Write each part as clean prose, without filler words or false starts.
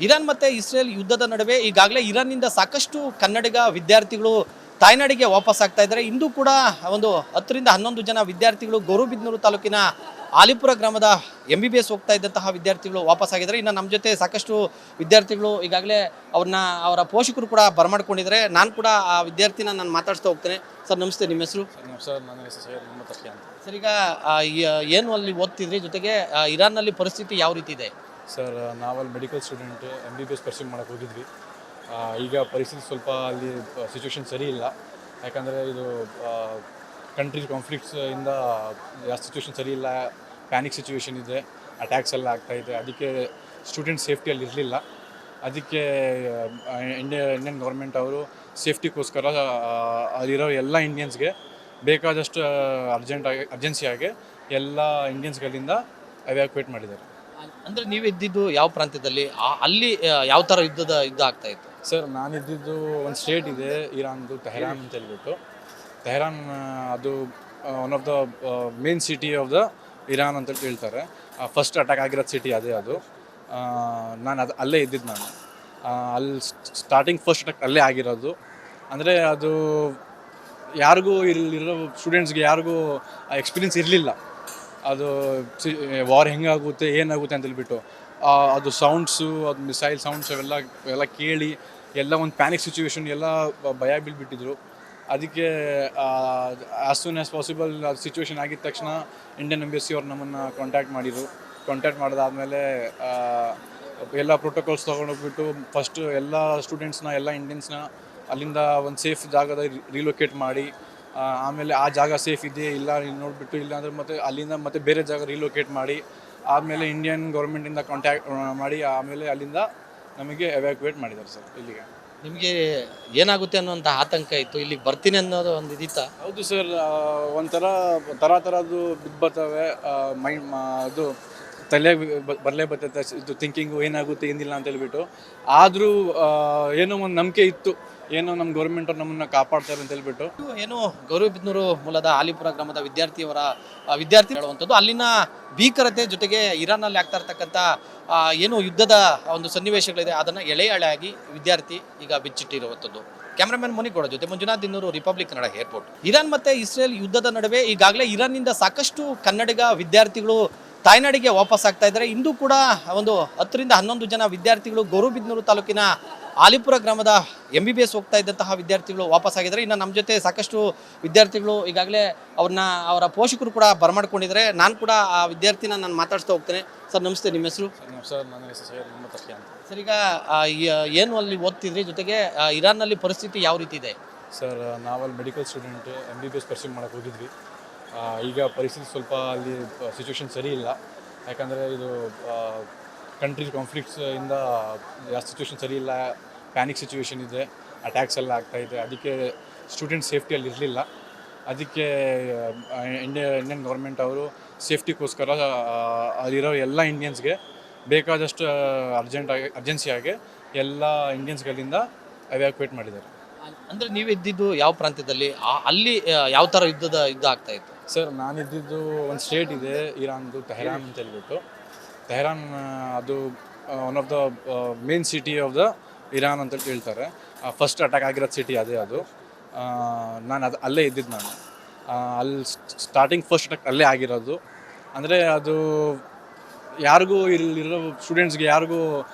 Iran ಮತ್ತು Israel ಯುದ್ಧದ ನಡುವೆ ಈಗಾಗಲೇ ಇರಾನ್ನಿಂದ ಸಾಕಷ್ಟು ಕನ್ನಡಿಗ ವಿದ್ಯಾರ್ಥಿಗಳು ತಾಯ್ನಾಡಿಗೆ ವಾಪಸ್ ಆಗ್ತಾ ಇದ್ದಾರೆ. ಇಂದು ಕೂಡ ಒಂದು 10ರಿಂದ 11 ಜನ ವಿದ್ಯಾರ್ಥಿಗಳು ಗೌರಿಬಿದನೂರು ತಾಲೂಕಿನ ಆಲಿಪುರ ಗ್ರಾಮದ MBBS ಹೋಗ್ತಾ ಇದ್ದಂತಹ ವಿದ್ಯಾರ್ಥಿಗಳು ವಾಪಸ್ ಆಗಿದ್ದಾರೆ. ಇನ್ನು ನಮ್ಮ ಜೊತೆ ಸಾಕಷ್ಟು ವಿದ್ಯಾರ್ಥಿಗಳು ಈಗಾಗಲೇ ಅವರ ಪೋಷಕರು ಕೂಡ ಬರಮಾಡ್ಕೊಂಡಿದ್ದಾರೆ. ನಾನು ಕೂಡ ಆ ವಿದ್ಯಾರ್ಥಿನ ನಾನು ಮಾತಾಡ್ತಾ ಹೋಗ್ತೇನೆ. ಸರ್ ನಮಸ್ತೆ, ನಿಮ್ಮ ಹೆಸರು? ಸರ್ ನನ್ನ ಹೆಸರು ಸೈಯದ್ ಮೊಹಮ್ಮದ್ ತಕಿ ಅಂತ. ಸರ್, ಈಗ ಏನು ಅಲ್ಲಿ ಓದ್ತಿದ್ರಿ, ಜೊತೆಗೆ ಇರಾನ್ನಲ್ಲಿ ಪರಿಸ್ಥಿತಿ ಯಾವ ರೀತಿ ಇದೆ? ಸರ್ ನಾವಲ್ಲಿ ಮೆಡಿಕಲ್ ಸ್ಟೂಡೆಂಟ್ MBBS ಪರ್ಸ್ಯೂ ಮಾಡೋಕ್ಕೆ ಹೋಗಿದ್ವಿ. ಈಗ ಪರಿಸ್ಥಿತಿ ಸ್ವಲ್ಪ ಅಲ್ಲಿ ಸಿಚುವೇಶನ್ ಸರಿ ಇಲ್ಲ. ಯಾಕಂದರೆ ಇದು ಕಂಟ್ರಿ ಕಾನ್ಫ್ಲಿಕ್ಟ್ಸ್ ಇಂದ ಸಿಚುವೇಶನ್ ಸರಿ ಇಲ್ಲ, ಪ್ಯಾನಿಕ್ ಸಿಚುವೇಶನ್ ಇದೆ, ಅಟ್ಯಾಕ್ಸ್ ಎಲ್ಲ ಆಗ್ತಾಯಿದೆ. ಅದಕ್ಕೆ ಸ್ಟೂಡೆಂಟ್ ಸೇಫ್ಟಿಯಲ್ಲಿ ಇರಲಿಲ್ಲ. ಅದಕ್ಕೆ ಇಂಡಿಯನ್ ಗೌರ್ಮೆಂಟ್ ಅವರು ಸೇಫ್ಟಿಗೋಸ್ಕರ ಅಲ್ಲಿರೋ ಎಲ್ಲ ಇಂಡಿಯನ್ಸ್ಗೆ ಬೇಕಾದಷ್ಟು ಅರ್ಜೆನ್ಸಿಯಾಗಿ ಎಲ್ಲ ಇಂಡಿಯನ್ಸ್ಗಳಿಂದ ಎವ್ಯಾಕ್ಯುಯೇಟ್ ಮಾಡಿದ್ದಾರೆ. ಅಂದರೆ ನೀವು ಇದ್ದಿದ್ದು ಯಾವ ಪ್ರಾಂತ್ಯದಲ್ಲಿ, ಅಲ್ಲಿ ಯಾವ ಥರ ಯುದ್ಧ ಆಗ್ತಾ ಇತ್ತು? ಸರ್ ನಾನಿದ್ದಿದ್ದು ಒಂದು ಸ್ಟೇಟ್ ಇದೆ ಇರಾನ್ದು, ತೆಹರಾನ್ ಅಂತ ಹೇಳ್ಬಿಟ್ಟು. ತೆಹರಾನ್ ಅದು one of the main city of the Iran ಅಂತ ಹೇಳ್ತಾರೆ. ಫಸ್ಟ್ ಅಟ್ಯಾಕ್ ಆಗಿರೋದು ಸಿಟಿ ಅದೇ ಅದು. ನಾನು ಅಲ್ಲೇ ಇದ್ದಿದ್ದು. ನಾನು ಅಲ್ಲಿ ಸ್ಟಾರ್ಟಿಂಗ್ ಫಸ್ಟ್ ಅಟ್ಯಾಕ್ ಅಲ್ಲೇ ಆಗಿರೋದು. ಅಂದರೆ ಅದು ಯಾರಿಗೂ ಇಲ್ಲಿರೋ ಸ್ಟೂಡೆಂಟ್ಸ್ಗೆ ಯಾರಿಗೂ ಎಕ್ಸ್ಪೀರಿಯನ್ಸ್ ಇರಲಿಲ್ಲ. ಅದು ವಾರ್ ಹೆಂಗಾಗುತ್ತೆ ಏನಾಗುತ್ತೆ ಅಂತ ಹೇಳ್ಬಿಟ್ಟು ಅದು ಸೌಂಡ್ಸು, ಅದು ಮಿಸೈಲ್ ಸೌಂಡ್ಸ್ ಅವೆಲ್ಲ ಕೇಳಿ ಎಲ್ಲ ಒಂದು ಪ್ಯಾನಿಕ್ ಸಿಚುವೇಶನ್, ಎಲ್ಲ ಭಯ ಬೀಳ್ಬಿಟ್ಟಿದ್ರು. ಅದಕ್ಕೆ ಆ್ಯಸ್ ಸೂನ್ ಆ್ಯಸ್ ಪಾಸಿಬಲ್ ಅದು ಸಿಚುವೇಶನ್ ಆಗಿದ ತಕ್ಷಣ ಇಂಡಿಯನ್ ಎಂಬಸಿ ಅವ್ರು ನಮ್ಮನ್ನು ಕಾಂಟ್ಯಾಕ್ಟ್ ಮಾಡಿದಾದ್ಮೇಲೆ ಎಲ್ಲ ಪ್ರೋಟೋಕಾಲ್ಸ್ ತೊಗೊಂಡೋಗ್ಬಿಟ್ಟು ಫಸ್ಟು ಎಲ್ಲ ಸ್ಟೂಡೆಂಟ್ಸ್ನ, ಎಲ್ಲ ಇಂಡಿಯನ್ಸ್ನ ಅಲ್ಲಿಂದ ಒಂದು ಸೇಫ್ ಜಾಗದ ರಿಲೊಕೇಟ್ ಮಾಡಿ, ಆಮೇಲೆ ಆ ಜಾಗ ಸೇಫ್ ಇದೆ ಇಲ್ಲ ನೋಡಿಬಿಟ್ಟು, ಇಲ್ಲ ಅಂದರೆ ಮತ್ತೆ ಅಲ್ಲಿಂದ ಮತ್ತೆ ಬೇರೆ ಜಾಗ ರಿಲೊಕೇಟ್ ಮಾಡಿ, ಆಮೇಲೆ ಇಂಡಿಯನ್ ಗೌರ್ಮೆಂಟಿಂದ ಕಾಂಟ್ಯಾಕ್ಟ್ ಮಾಡಿ ಆಮೇಲೆ ಅಲ್ಲಿಂದ ನಮಗೆ ಎವ್ಯಾಕ್ಯುಯೇಟ್ ಮಾಡಿದ್ದಾರೆ ಸರ್. ಇಲ್ಲಿಗೆ ನಿಮಗೆ ಏನಾಗುತ್ತೆ ಅನ್ನೋಂಥ ಆತಂಕ ಇತ್ತು, ಇಲ್ಲಿಗೆ ಬರ್ತೀನಿ ಅನ್ನೋದು ಒಂದು ಇದಿತ್ತಾ? ಹೌದು ಸರ್, ಒಂಥರ ಥರದ್ದು ಬಿದ್ದುಬರ್ತವೆ ಅದು ತಲೆಗೆ ಬರಲೇ ಬರ್ತೈತೆ ಇದು ಥಿಂಕಿಂಗು, ಏನಾಗುತ್ತೆ ಏನಿಲ್ಲ ಅಂತ ಹೇಳ್ಬಿಟ್ಟು. ಆದರೂ ಏನೋ ಒಂದು ನಂಬಿಕೆ ಇತ್ತು, ಏನೋ ನಮ್ಮ ಗೌರ್ಮೆಂಟ್ ಅವ್ರು ನಮ್ಮನ್ನು ಕಾಪಾಡ್ತಾರೆ ಅಂತ ಹೇಳ್ಬಿಟ್ಟು. ಏನು ಗೌರಿಬಿದನೂರು ಮೂಲದ ಆಲಿಪುರ ಗ್ರಾಮದ ವಿದ್ಯಾರ್ಥಿ ಹೇಳುವಂಥದ್ದು ಅಲ್ಲಿನ ಭೀಕರತೆ, ಜೊತೆಗೆ ಇರಾನ್ನಲ್ಲಿ ಆಗ್ತಾ ಇರ್ತಕ್ಕಂಥ ಏನು ಯುದ್ಧದ ಒಂದು ಸನ್ನಿವೇಶಗಳಿದೆ ಅದನ್ನು ಎಳೆಯಾಗಿ ವಿದ್ಯಾರ್ಥಿ ಈಗ ಬಿಚ್ಚಿಟ್ಟಿರುವಂಥದ್ದು. ಕ್ಯಾಮ್ರಾಮನ್ ಮುನಿಗೌಡ ಜೊತೆ Manjunath Dinnur, Republic Kannada, airport. Iran ಮತ್ತು ಇಸ್ರೇಲ್ ಯುದ್ಧದ ನಡುವೆ ಈಗಾಗಲೇ ಇರಾನ್ನಿಂದ ಸಾಕಷ್ಟು ಕನ್ನಡಿಗ ವಿದ್ಯಾರ್ಥಿಗಳು ತಾಯ್ನಾಡಿಗೆ ವಾಪಸ್ ಆಗ್ತಾ ಇದ್ದಾರೆ. ಇಂದು ಕೂಡ ಒಂದು 10ರಿಂದ 11 ಜನ ವಿದ್ಯಾರ್ಥಿಗಳು ಗೌರಿಬಿದನೂರು ತಾಲೂಕಿನ ಆಲಿಪುರ ಗ್ರಾಮದ MBBS ಹೋಗ್ತಾ ಇದ್ದಂತಹ ವಿದ್ಯಾರ್ಥಿಗಳು ವಾಪಸ್ ಆಗಿದ್ದಾರೆ. ಇನ್ನು ನಮ್ಮ ಜೊತೆ ಸಾಕಷ್ಟು ವಿದ್ಯಾರ್ಥಿಗಳು ಈಗಾಗಲೇ ಅವರ ಪೋಷಕರು ಕೂಡ ಬರಮಾಡ್ಕೊಂಡಿದ್ದಾರೆ. ನಾನು ಕೂಡ ಆ ವಿದ್ಯಾರ್ಥಿನ ನಾನು ಮಾತಾಡ್ತಾ ಹೋಗ್ತೇನೆ. ಸರ್ ನಮಸ್ತೆ, ನಿಮ್ಮ ಹೆಸರು? ಸರ್ ನನ್ನ ಹೆಸರು ಸೈಯದ್ ಮೊಹಮ್ಮದ್ ತಕಿ ಅಂತ. ಸರ್, ಈಗ ಏನು ಅಲ್ಲಿ ಓದ್ತಿದ್ರಿ, ಜೊತೆಗೆ ಇರಾನ್ನಲ್ಲಿ ಪರಿಸ್ಥಿತಿ ಯಾವ ರೀತಿ ಇದೆ? ಸರ್ ನಾವಲ್ಲಿ ಮೆಡಿಕಲ್ ಸ್ಟೂಡೆಂಟ್ MBBS ಪರ್ಸ್ಯೂ ಮಾಡೋಕ್ಕೆ ಹೋಗಿದ್ವಿ. ಈಗ ಪರಿಸ್ಥಿತಿ ಸ್ವಲ್ಪ ಅಲ್ಲಿ ಸಿಚುವೇಶನ್ ಸರಿ ಇಲ್ಲ. ಯಾಕಂದರೆ ಇದು ಕಂಟ್ರಿ ಕಾನ್ಫ್ಲಿಕ್ಟ್ಸ್ ಇಂದ ಸಿಚುವೇಶನ್ ಸರಿ ಇಲ್ಲ, ಪ್ಯಾನಿಕ್ ಸಿಚುವೇಶನ್ ಇದೆ, ಅಟ್ಯಾಕ್ಸ್ ಎಲ್ಲ ಆಗ್ತಾಯಿದೆ. ಅದಕ್ಕೆ ಸ್ಟೂಡೆಂಟ್ ಸೇಫ್ಟಿಯಲ್ಲಿ ಇರಲಿಲ್ಲ. ಅದಕ್ಕೆ ಇಂಡಿಯನ್ ಗೌರ್ಮೆಂಟ್ ಅವರು ಸೇಫ್ಟಿಗೋಸ್ಕರ ಅಲ್ಲಿರೋ ಎಲ್ಲ ಇಂಡಿಯನ್ಸ್ಗೆ ಬೇಕಾದಷ್ಟು ಅರ್ಜೆನ್ಸಿಯಾಗಿ ಎಲ್ಲ ಇಂಡಿಯನ್ಸ್ಗಳಿಂದ ಎವ್ಯಾಕ್ಯುಯೇಟ್ ಮಾಡಿದ್ದಾರೆ. ಅಂದರೆ ನೀವು ಇದ್ದಿದ್ದು ಯಾವ ಪ್ರಾಂತ್ಯದಲ್ಲಿ, ಅಲ್ಲಿ ಯಾವ ಥರ ಯುದ್ಧ ಆಗ್ತಾ ಇತ್ತು? ಸರ್ ನಾನಿದ್ದಿದ್ದು ಒಂದು ಸ್ಟೇಟ್ ಇದೆ ಇರಾನ್ದು, ತೆಹರಾನ್ ಅಂತ ಹೇಳ್ಬಿಟ್ಟು. ತೆಹರಾನ್ ಅದು one of the main city of the Iran ಅಂತ ಹೇಳ್ತಾರೆ. ಫಸ್ಟ್ ಅಟ್ಯಾಕ್ ಆಗಿರೋದು ಸಿಟಿ ಅದೇ ಅದು. ನಾನು ಅಲ್ಲೇ ಇದ್ದಿದ್ದು. ನಾನು ಅಲ್ಲಿ ಸ್ಟಾರ್ಟಿಂಗ್ ಫಸ್ಟ್ ಅಟ್ಯಾಕ್ ಅಲ್ಲೇ ಆಗಿರೋದು. ಅಂದರೆ ಅದು ಯಾರಿಗೂ ಇಲ್ಲಿರೋ ಸ್ಟೂಡೆಂಟ್ಸ್ಗೆ ಯಾರಿಗೂ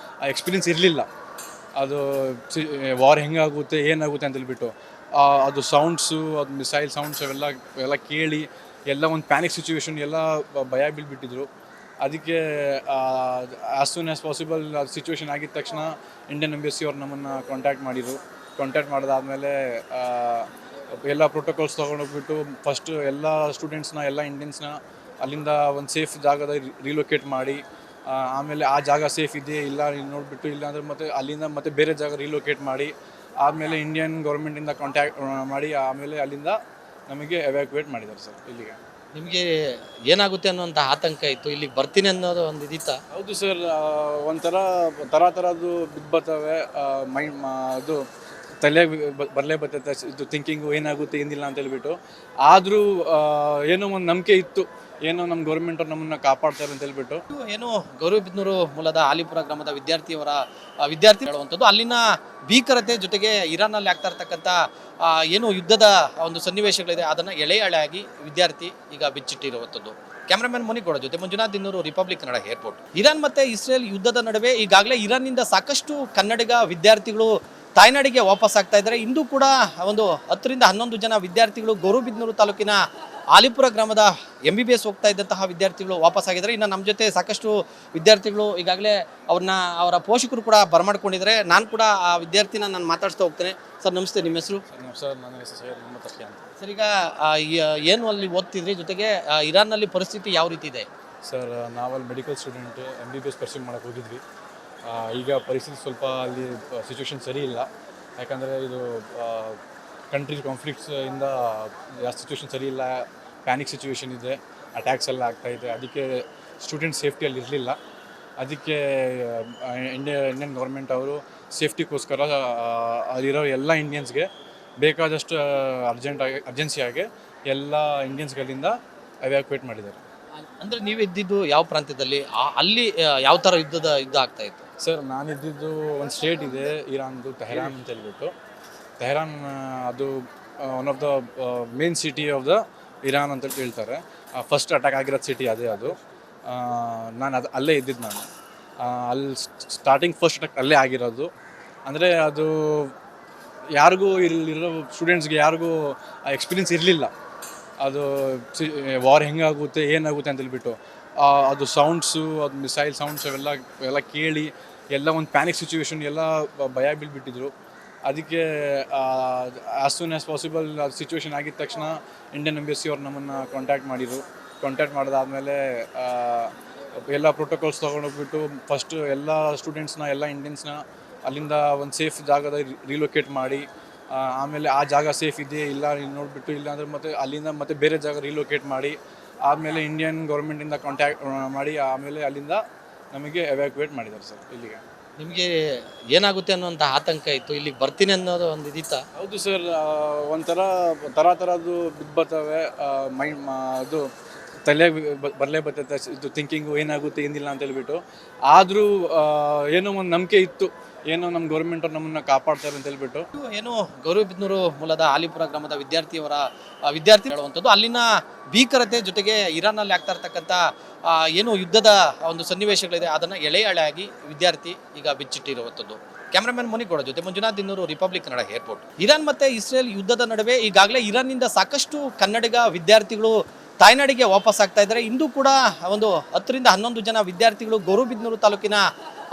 ಎಕ್ಸ್ಪೀರಿಯನ್ಸ್ ಇರಲಿಲ್ಲ. ಅದು ವಾರ್ ಹೆಂಗಾಗುತ್ತೆ ಏನಾಗುತ್ತೆ ಅಂತ ಹೇಳ್ಬಿಟ್ಟು ಅದು ಸೌಂಡ್ಸು, ಅದು ಮಿಸೈಲ್ ಸೌಂಡ್ಸ್ ಅವೆಲ್ಲ ಕೇಳಿ ಎಲ್ಲ ಒಂದು ಪ್ಯಾನಿಕ್ ಸಿಚುವೇಶನ್, ಎಲ್ಲ ಭಯ ಬೀಳ್ಬಿಟ್ಟಿದ್ರು. ಅದಕ್ಕೆ ಆ್ಯಸ್ ಸೂನ್ ಆ್ಯಸ್ ಪಾಸಿಬಲ್ ಅದು ಸಿಚುವೇಶನ್ ಆಗಿದ ತಕ್ಷಣ ಇಂಡಿಯನ್ ಎಂಬಸಿ ಅವ್ರು ನಮ್ಮನ್ನು ಕಾಂಟ್ಯಾಕ್ಟ್ ಮಾಡಿದಾದ್ಮೇಲೆ ಎಲ್ಲ ಪ್ರೋಟೋಕಾಲ್ಸ್ ತೊಗೊಂಡೋಗ್ಬಿಟ್ಟು ಫಸ್ಟು ಎಲ್ಲ ಸ್ಟೂಡೆಂಟ್ಸ್ನ, ಎಲ್ಲ ಇಂಡಿಯನ್ಸ್ನ ಅಲ್ಲಿಂದ ಒಂದು ಸೇಫ್ ಜಾಗದ ರಿಲೊಕೇಟ್ ಮಾಡಿ, ಆಮೇಲೆ ಆ ಜಾಗ ಸೇಫ್ ಇದೆ ಇಲ್ಲ ನೋಡಿಬಿಟ್ಟು, ಇಲ್ಲ ಅಂದರೆ ಮತ್ತೆ ಅಲ್ಲಿಂದ ಮತ್ತೆ ಬೇರೆ ಜಾಗ ರಿಲೊಕೇಟ್ ಮಾಡಿ, ಆಮೇಲೆ ಇಂಡಿಯನ್ ಗೌರ್ಮೆಂಟಿಂದ ಕಾಂಟ್ಯಾಕ್ಟ್ ಮಾಡಿ ಆಮೇಲೆ ಅಲ್ಲಿಂದ ನಮಗೆ ಎವ್ಯಾಕ್ಯುಯೇಟ್ ಮಾಡಿದ್ದಾರೆ ಸರ್. ಇಲ್ಲಿಗೆ ನಿಮಗೆ ಏನಾಗುತ್ತೆ ಅನ್ನೋಂಥ ಆತಂಕ ಇತ್ತು, ಇಲ್ಲಿಗೆ ಬರ್ತೀನಿ ಅನ್ನೋದು ಒಂದು ಇದಿತ್ತಾ? ಹೌದು ಸರ್, ಒಂಥರ ಥರದ್ದು ಬಿದ್ದುಬರ್ತವೆ ಅದು ತಲೆಗೆ ಬರಲೇ ಬರ್ತೈತೆ ಇದು ಥಿಂಕಿಂಗು, ಏನಾಗುತ್ತೆ ಏನಿಲ್ಲ ಅಂತ ಹೇಳ್ಬಿಟ್ಟು. ಆದರೂ ಏನೋ ಒಂದು ನಂಬಿಕೆ ಇತ್ತು, ಏನೋ ನಮ್ಮ ಗೌರ್ಮೆಂಟ್ ಅವ್ರು ನಮ್ಮನ್ನು ಕಾಪಾಡ್ತಾರೆ ಅಂತ ಹೇಳ್ಬಿಟ್ಟು. ಏನು ಗೌರಿಬಿದನೂರು ಮೂಲದ ಆಲಿಪುರ ಗ್ರಾಮದ ವಿದ್ಯಾರ್ಥಿಯವರ ವಿದ್ಯಾರ್ಥಿ ಹೇಳುವಂಥದ್ದು ಅಲ್ಲಿನ ಭೀಕರತೆ ಜೊತೆಗೆ ಇರಾನ್ನಲ್ಲಿ ಆಗ್ತಾ ಇರ್ತಕ್ಕಂಥ ಏನು ಯುದ್ಧದ ಒಂದು ಸನ್ನಿವೇಶಗಳಿದೆ ಅದನ್ನು ಎಳೆ ಎಳೆಯಾಗಿ ವಿದ್ಯಾರ್ಥಿ ಈಗ ಬಿಚ್ಚಿಟ್ಟಿರುವಂಥದ್ದು. ಕ್ಯಾಮ್ರಾಮನ್ ಮುನಿಗೌಡ ಜೊತೆ Manjunath Dinnur, Republic Kannada, airport. Iran ಮತ್ತೆ ಇಸ್ರೇಲ್ ಯುದ್ಧದ ನಡುವೆ ಈಗಾಗಲೇ ಇರಾನ್ನಿಂದ ಸಾಕಷ್ಟು ಕನ್ನಡಿಗ ವಿದ್ಯಾರ್ಥಿಗಳು ತಾಯ್ನಾಡಿಗೆ ವಾಪಸ್ ಆಗ್ತಾ ಇದ್ದಾರೆ. ಇಂದು ಕೂಡ ಒಂದು 10 ರಿಂದ 11 ಜನ ವಿದ್ಯಾರ್ಥಿಗಳು ಗೌರಿಬಿದನೂರು ತಾಲೂಕಿನ ಆಲಿಪುರ ಗ್ರಾಮದ MBBS ಹೋಗ್ತಾ ಇದ್ದಂತಹ ವಿದ್ಯಾರ್ಥಿಗಳು ವಾಪಸ್ ಆಗಿದ್ದಾರೆ. ಇನ್ನು ನಮ್ಮ ಜೊತೆ ಸಾಕಷ್ಟು ವಿದ್ಯಾರ್ಥಿಗಳು ಈಗಾಗಲೇ ಅವರ ಪೋಷಕರು ಕೂಡ ಬರಮಾಡ್ಕೊಂಡಿದ್ದಾರೆ. ನಾನು ಕೂಡ ಆ ವಿದ್ಯಾರ್ಥಿನ ನಾನು ಮಾತಾಡ್ಸ್ತಾ ಹೋಗ್ತೇನೆ. ಸರ್ ನಮಸ್ತೆ, ನಿಮ್ಮ ಹೆಸರು? ಸರ್ ನನ್ನ ಹೆಸರು ಸೈಯದ್ ಮೊಹಮ್ಮದ್ ತಕಿ ಅಂತ. ಸರ್, ಈಗ ಏನು ಅಲ್ಲಿ ಓದ್ತಿದ್ರಿ, ಜೊತೆಗೆ ಇರಾನ್ನಲ್ಲಿ ಪರಿಸ್ಥಿತಿ ಯಾವ ರೀತಿ ಇದೆ? ಸರ್ ನಾವಲ್ಲಿ ಮೆಡಿಕಲ್ ಸ್ಟೂಡೆಂಟ್ MBBS ಪರ್ಸ್ಯೂ ಮಾಡೋಕ್ಕೆ ಹೋಗಿದ್ವಿ. ಈಗ ಪರಿಸ್ಥಿತಿ ಸ್ವಲ್ಪ ಅಲ್ಲಿ ಸಿಚುವೇಶನ್ ಸರಿ ಇಲ್ಲ. ಯಾಕಂದರೆ ಇದು ಕಂಟ್ರಿ ಕಾನ್ಫ್ಲಿಕ್ಟ್ಸ್ ಇಂದ ಜಾಸ್ತಿ ಸಿಚುವೇಶನ್ ಸರಿ ಇಲ್ಲ, ಪ್ಯಾನಿಕ್ ಸಿಚುವೇಶನ್ ಇದೆ, ಅಟ್ಯಾಕ್ಸ್ ಎಲ್ಲ ಆಗ್ತಾಯಿದೆ. ಅದಕ್ಕೆ ಸ್ಟೂಡೆಂಟ್ ಸೇಫ್ಟಿಯಲ್ಲಿ ಇರಲಿಲ್ಲ. ಅದಕ್ಕೆ ಇಂಡಿಯನ್ ಗೌರ್ಮೆಂಟ್ ಅವರು ಸೇಫ್ಟಿಗೋಸ್ಕರ ಅಲ್ಲಿರೋ ಎಲ್ಲ ಇಂಡಿಯನ್ಸ್ಗೆ ಬೇಕಾದಷ್ಟು ಅರ್ಜೆನ್ಸಿಯಾಗಿ ಎಲ್ಲ ಇಂಡಿಯನ್ಸ್ಗಳಿಂದ ಎವ್ಯಾಕ್ಯುಯೇಟ್ ಮಾಡಿದ್ದಾರೆ. ಅಂದರೆ ನೀವು ಇದ್ದಿದ್ದು ಯಾವ ಪ್ರಾಂತ್ಯದಲ್ಲಿ, ಅಲ್ಲಿ ಯಾವ ಥರ ಯುದ್ಧ ಆಗ್ತಾ ಇತ್ತು? ಸರ್ ನಾನಿದ್ದಿದ್ದು ಒಂದು ಸ್ಟೇಟ್ ಇದೆ ಇರಾನ್ದು, ತೆಹರಾನ್ ಅಂತ ಹೇಳ್ಬಿಟ್ಟು. ತೆಹರಾನ್ ಅದು one of the main city of the Iran ಅಂತ ಹೇಳ್ತಾರೆ. ಫಸ್ಟ್ ಅಟ್ಯಾಕ್ ಆಗಿರೋದು ಸಿಟಿ ಅದೇ ಅದು. ಅಲ್ಲೇ ಇದ್ದಿದ್ದು ನಾನು. ಅಲ್ಲಿ ಸ್ಟಾರ್ಟಿಂಗ್ ಫಸ್ಟ್ ಅಟ್ಯಾಕ್ ಅಲ್ಲೇ ಆಗಿರೋದು. ಅಂದರೆ ಅದು ಯಾರಿಗೂ ಇಲ್ಲಿರೋ ಸ್ಟೂಡೆಂಟ್ಸ್ಗೆ ಯಾರಿಗೂ ಎಕ್ಸ್ಪೀರಿಯನ್ಸ್ ಇರಲಿಲ್ಲ. ಅದು ವಾರ್ ಹೆಂಗಾಗುತ್ತೆ ಏನಾಗುತ್ತೆ ಅಂತ ಹೇಳ್ಬಿಟ್ಟು ಅದು ಸೌಂಡ್ಸು, ಅದು ಮಿಸೈಲ್ ಸೌಂಡ್ಸ್ ಅವೆಲ್ಲ ಕೇಳಿ ಎಲ್ಲ ಒಂದು ಪ್ಯಾನಿಕ್ ಸಿಚುವೇಶನ್, ಎಲ್ಲ ಭಯ ಬೀಳ್ಬಿಟ್ಟಿದ್ರು. ಅದಕ್ಕೆ ಆ್ಯಸ್ ಸೂನ್ ಆ್ಯಸ್ ಪಾಸಿಬಲ್ ಅದು ಸಿಚುವೇಶನ್ ಆಗಿದ ತಕ್ಷಣ ಇಂಡಿಯನ್ ಎಂಬಸಿ ಅವ್ರು ನಮ್ಮನ್ನು ಕಾಂಟ್ಯಾಕ್ಟ್ ಮಾಡಿದಾದ್ಮೇಲೆ ಎಲ್ಲ ಪ್ರೋಟೋಕಾಲ್ಸ್ ತೊಗೊಂಡೋಗ್ಬಿಟ್ಟು ಫಸ್ಟು ಎಲ್ಲ ಸ್ಟೂಡೆಂಟ್ಸ್ನ, ಎಲ್ಲ ಇಂಡಿಯನ್ಸ್ನ ಅಲ್ಲಿಂದ ಒಂದು ಸೇಫ್ ಜಾಗದ ರಿಲೊಕೇಟ್ ಮಾಡಿ, ಆಮೇಲೆ ಆ ಜಾಗ ಸೇಫ್ ಇದೆ ಇಲ್ಲ ನೋಡಿಬಿಟ್ಟು, ಇಲ್ಲ ಅಂದರೆ ಮತ್ತೆ ಅಲ್ಲಿಂದ ಮತ್ತೆ ಬೇರೆ ಜಾಗ ರಿಲೊಕೇಟ್ ಮಾಡಿ, ಆಮೇಲೆ ಇಂಡಿಯನ್ ಗೌರ್ಮೆಂಟಿಂದ ಕಾಂಟ್ಯಾಕ್ಟ್ ಮಾಡಿ ಆಮೇಲೆ ಅಲ್ಲಿಂದ ನಮಗೆ ಎವ್ಯಾಕ್ಯುಯೇಟ್ ಮಾಡಿದ್ದಾರೆ ಸರ್. ಇಲ್ಲಿಗೆ ನಿಮಗೆ ಏನಾಗುತ್ತೆ ಅನ್ನೋಂಥ ಆತಂಕ ಇತ್ತು, ಇಲ್ಲಿಗೆ ಬರ್ತೀನಿ ಅನ್ನೋದು ಒಂದು ಇದಿತ್ತಾ? ಹೌದು ಸರ್, ಒಂಥರ ಥರದ್ದು ಬಿದ್ದು ಬರ್ತವೆ ಅದು ತಲೆಗೆ ಬರಲೇ ಬರ್ತೈತೆ ಇದು ಥಿಂಕಿಂಗು, ಏನಾಗುತ್ತೆ ಏನಿಲ್ಲ ಅಂತ ಹೇಳ್ಬಿಟ್ಟು. ಆದರೂ ಏನೋ ಒಂದು ನಂಬಿಕೆ ಇತ್ತು, ಏನೋ ನಮ್ಮ ಗೌರ್ಮೆಂಟ್ ಅವ್ರು ನಮ್ಮನ್ನು ಕಾಪಾಡ್ತಾರೆ ಅಂತ ಹೇಳ್ಬಿಟ್ಟು. ಏನು ಗೌರಿಬಿದನೂರು ಮೂಲದ ಆಲಿಪುರ ಗ್ರಾಮದ ವಿದ್ಯಾರ್ಥಿ ಹೇಳುವಂಥದ್ದು ಅಲ್ಲಿನ ಭೀಕರತೆ ಜೊತೆಗೆ ಇರಾನ್ನಲ್ಲಿ ಆಗ್ತಾ ಇರ್ತಕ್ಕಂಥ ಏನು ಯುದ್ಧದ ಒಂದು ಸನ್ನಿವೇಶಗಳಿದೆ ಅದನ್ನು ಎಳೆ ಎಳೆಯಾಗಿ ವಿದ್ಯಾರ್ಥಿ ಈಗ ಬಿಚ್ಚಿಟ್ಟಿರುವಂಥದ್ದು. ಕ್ಯಾಮ್ರಾಮನ್ ಮುನಿಗೌಡ ಜೊತೆ Manjunath Dinnur, Republic Kannada, airport. Iran ಮತ್ತೆ ಇಸ್ರೇಲ್ ಯುದ್ಧದ ನಡುವೆ ಈಗಾಗಲೇ ಇರಾನ್ನಿಂದ ಸಾಕಷ್ಟು ಕನ್ನಡಿಗ ವಿದ್ಯಾರ್ಥಿಗಳು ತಾಯ್ನಾಡಿಗೆ ವಾಪಸ್ ಆಗ್ತಾ ಇದ್ದಾರೆ. ಇಂದು ಕೂಡ ಒಂದು 10 ರಿಂದ 11 ಜನ ವಿದ್ಯಾರ್ಥಿಗಳು ಗೌರಿಬಿದನೂರು ತಾಲೂಕಿನ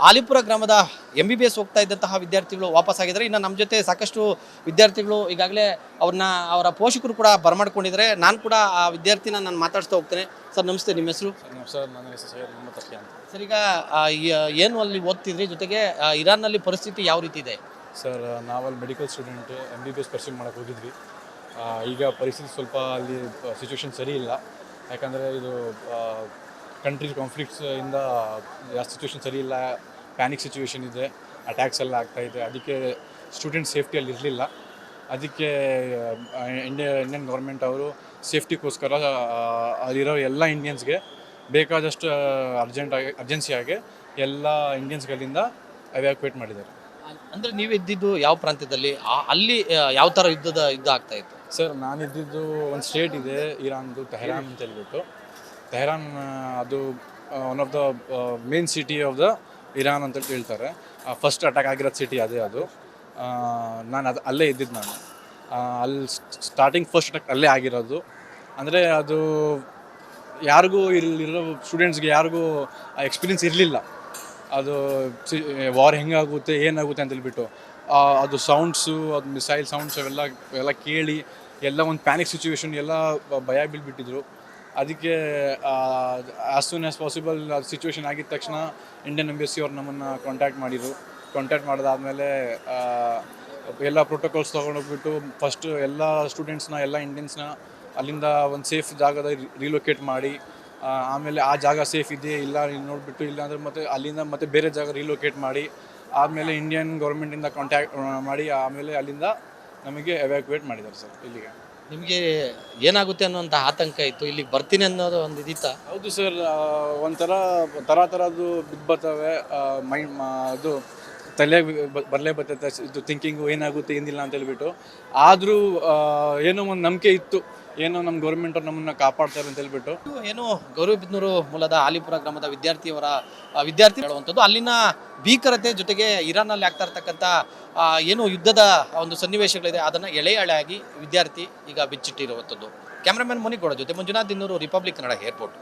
ಆಲಿಪುರ ಗ್ರಾಮದ MBBS ಹೋಗ್ತಾ ಇದ್ದಂತಹ ವಿದ್ಯಾರ್ಥಿಗಳು ವಾಪಸ್ ಆಗಿದ್ದಾರೆ. ಇನ್ನು ನಮ್ಮ ಜೊತೆ ಸಾಕಷ್ಟು ವಿದ್ಯಾರ್ಥಿಗಳು ಈಗಾಗಲೇ ಅವರ ಪೋಷಕರು ಕೂಡ ಬರಮಾಡ್ಕೊಂಡಿದ್ದಾರೆ. ನಾನು ಕೂಡ ಆ ವಿದ್ಯಾರ್ಥಿನ ನಾನು ಮಾತಾಡ್ಸ್ತಾ ಹೋಗ್ತೇನೆ. ಸರ್ ನಮಸ್ತೆ, ನಿಮ್ಮ ಹೆಸರು? ಸರ್ ನನ್ನ ಹೆಸರು ಸೈಯದ್ ಮೊಹಮ್ಮದ್ ತಕಿ ಅಂತ. ಸರ್, ಈಗ ಏನು ಅಲ್ಲಿ ಓದ್ತಿದ್ರಿ, ಜೊತೆಗೆ ಇರಾನ್ನಲ್ಲಿ ಪರಿಸ್ಥಿತಿ ಯಾವ ರೀತಿ ಇದೆ? ಸರ್ ನಾವಲ್ಲಿ ಮೆಡಿಕಲ್ ಸ್ಟೂಡೆಂಟ್ MBBS ಪರ್ಸ್ಯೂ ಮಾಡೋಕ್ಕೆ ಹೋಗಿದ್ವಿ. ಈಗ ಪರಿಸ್ಥಿತಿ ಸ್ವಲ್ಪ ಅಲ್ಲಿ ಸಿಚುವೇಶನ್ ಸರಿ ಇಲ್ಲ. ಯಾಕಂದರೆ ಇದು ಕಂಟ್ರಿ ಕಾನ್ಫ್ಲಿಕ್ಟ್ಸ್ ಇಂದ ಜಾಸ್ತಿ ಸಿಚುವೇಶನ್ ಸರಿ ಇಲ್ಲ, ಪ್ಯಾನಿಕ್ ಸಿಚುವೇಶನ್ ಇದೆ, ಅಟ್ಯಾಕ್ಸ್ ಎಲ್ಲ ಆಗ್ತಾಯಿದೆ. ಅದಕ್ಕೆ ಸ್ಟೂಡೆಂಟ್ ಸೇಫ್ಟಿಯಲ್ಲಿ ಇರಲಿಲ್ಲ. ಅದಕ್ಕೆ ಇಂಡಿಯನ್ ಗೌರ್ಮೆಂಟ್ ಅವರು ಸೇಫ್ಟಿಗೋಸ್ಕರ ಅಲ್ಲಿರೋ ಎಲ್ಲ ಇಂಡಿಯನ್ಸ್ಗೆ ಬೇಕಾದಷ್ಟು ಅರ್ಜೆನ್ಸಿಯಾಗಿ ಎಲ್ಲ ಇಂಡಿಯನ್ಸ್ಗಳಿಂದ ಎವ್ಯಾಕ್ಯುಯೇಟ್ ಮಾಡಿದ್ದಾರೆ. ಅಂದರೆ ನೀವು ಇದ್ದಿದ್ದು ಯಾವ ಪ್ರಾಂತ್ಯದಲ್ಲಿ, ಅಲ್ಲಿ ಯಾವ ಥರ ಯುದ್ಧ ಆಗ್ತಾ ಇತ್ತು? ಸರ್ ನಾನಿದ್ದಿದ್ದು ಒಂದು ಸ್ಟೇಟ್ ಇದೆ ಇರಾನ್ದು, ತೆಹರಾನ್ ಅಂತ ಹೇಳ್ಬಿಟ್ಟು. ತೆಹರಾನ್ ಅದು one of the main city of the Iran ಅಂತ ಹೇಳ್ತಾರೆ. ಫಸ್ಟ್ ಅಟ್ಯಾಕ್ ಆಗಿರೋದು ಸಿಟಿ ಅದೇ ಅದು. ಅಲ್ಲೇ ಇದ್ದಿದ್ದು ನಾನು. ಅಲ್ಲಿ ಸ್ಟಾರ್ಟಿಂಗ್ ಫಸ್ಟ್ ಅಟ್ಯಾಕ್ ಅಲ್ಲೇ ಆಗಿರೋದು. ಅಂದರೆ ಅದು ಯಾರಿಗೂ ಇಲ್ಲಿರೋ ಸ್ಟೂಡೆಂಟ್ಸ್ಗೆ ಯಾರಿಗೂ ಎಕ್ಸ್ಪೀರಿಯನ್ಸ್ ಇರಲಿಲ್ಲ. ಅದು ವಾರ್ ಹೆಂಗಾಗುತ್ತೆ ಏನಾಗುತ್ತೆ ಅಂತ ಹೇಳ್ಬಿಟ್ಟು ಅದು ಸೌಂಡ್ಸು, ಅದು ಮಿಸೈಲ್ ಸೌಂಡ್ಸ್ ಅವೆಲ್ಲ ಕೇಳಿ ಎಲ್ಲ ಒಂದು ಪ್ಯಾನಿಕ್ ಸಿಚುವೇಶನ್, ಎಲ್ಲ ಭಯ ಬೀಳ್ಬಿಟ್ಟಿದ್ರು. ಅದಕ್ಕೆ ಆ್ಯಸ್ ಸೂನ್ ಆ್ಯಸ್ ಪಾಸಿಬಲ್ ಅದು ಸಿಚುವೇಶನ್ ಆಗಿದ ತಕ್ಷಣ ಇಂಡಿಯನ್ ಎಂಬಸಿ ಅವ್ರು ನಮ್ಮನ್ನು ಕಾಂಟ್ಯಾಕ್ಟ್ ಮಾಡಿದಾದ್ಮೇಲೆ ಎಲ್ಲ ಪ್ರೋಟೋಕಾಲ್ಸ್ ತೊಗೊಂಡೋಗ್ಬಿಟ್ಟು ಫಸ್ಟು ಎಲ್ಲ ಸ್ಟೂಡೆಂಟ್ಸ್ನ, ಎಲ್ಲ ಇಂಡಿಯನ್ಸ್ನ ಅಲ್ಲಿಂದ ಒಂದು ಸೇಫ್ ಜಾಗದ ರಿಲೊಕೇಟ್ ಮಾಡಿ, ಆಮೇಲೆ ಆ ಜಾಗ ಸೇಫ್ ಇದೆ ಇಲ್ಲ ನೋಡಿಬಿಟ್ಟು, ಇಲ್ಲ ಅಂದರೆ ಮತ್ತೆ ಅಲ್ಲಿಂದ ಮತ್ತೆ ಬೇರೆ ಜಾಗ ರಿಲೊಕೇಟ್ ಮಾಡಿ, ಆಮೇಲೆ ಇಂಡಿಯನ್ ಗೌರ್ಮೆಂಟಿಂದ ಕಾಂಟ್ಯಾಕ್ಟ್ ಮಾಡಿ ಆಮೇಲೆ ಅಲ್ಲಿಂದ ನಮಗೆ ಎವ್ಯಾಕ್ಯುಯೇಟ್ ಮಾಡಿದ್ದಾರೆ ಸರ್. ಇಲ್ಲಿಗೆ ನಿಮಗೆ ಏನಾಗುತ್ತೆ ಅನ್ನೋಂಥ ಆತಂಕ ಇತ್ತು, ಇಲ್ಲಿಗೆ ಬರ್ತೀನಿ ಅನ್ನೋದು ಒಂದು ಇದಿತ್ತ? ಹೌದು ಸರ್, ಒಂಥರ ಥರದ್ದು ಬಿದ್ದು ಬರ್ತವೆ. ಮೈಂಡ್ ಅದು ತಲೆಗೆ ಬರಲೇ ಬರ್ತೈತೆ ಇದು ಥಿಂಕಿಂಗು, ಏನಾಗುತ್ತೆ ಏನಿಲ್ಲ ಅಂತ ಹೇಳ್ಬಿಟ್ಟು. ಆದರೂ ಏನೋ ಒಂದು ನಂಬಿಕೆ ಇತ್ತು, ಏನೋ ನಮ್ಮ ಗೌರ್ಮೆಂಟ್ ಅವ್ರು ನಮ್ಮನ್ನು ಕಾಪಾಡ್ತಾರೆ ಅಂತ ಹೇಳ್ಬಿಟ್ಟು. ಏನು ಗೌರಿಬಿದನೂರು ಮೂಲದ ಆಲಿಪುರ ಗ್ರಾಮದ ವಿದ್ಯಾರ್ಥಿ ಹೇಳುವಂಥದ್ದು ಅಲ್ಲಿನ ಭೀಕರತೆ ಜೊತೆಗೆ ಇರಾನಲ್ಲಿ ಆಗ್ತಾ ಇರ್ತಕ್ಕಂಥ ಏನು ಯುದ್ಧದ ಒಂದು ಸನ್ನಿವೇಶಗಳಿದೆ ಅದನ್ನು ಎಳೆಯಾಗಿ ವಿದ್ಯಾರ್ಥಿ ಈಗ ಬಿಚ್ಚಿಟ್ಟಿರುವಂಥದ್ದು. ಕ್ಯಾಮ್ರಾಮನ್ ಮುನಿಗೌಡ ಜೊತೆ ಮಂಜುನಾಥ್ ದಿನ್ನೂರು, ರಿಪಬ್ಲಿಕ್ ಕನ್ನಡ, ಏರ್ಪೋರ್ಟ್.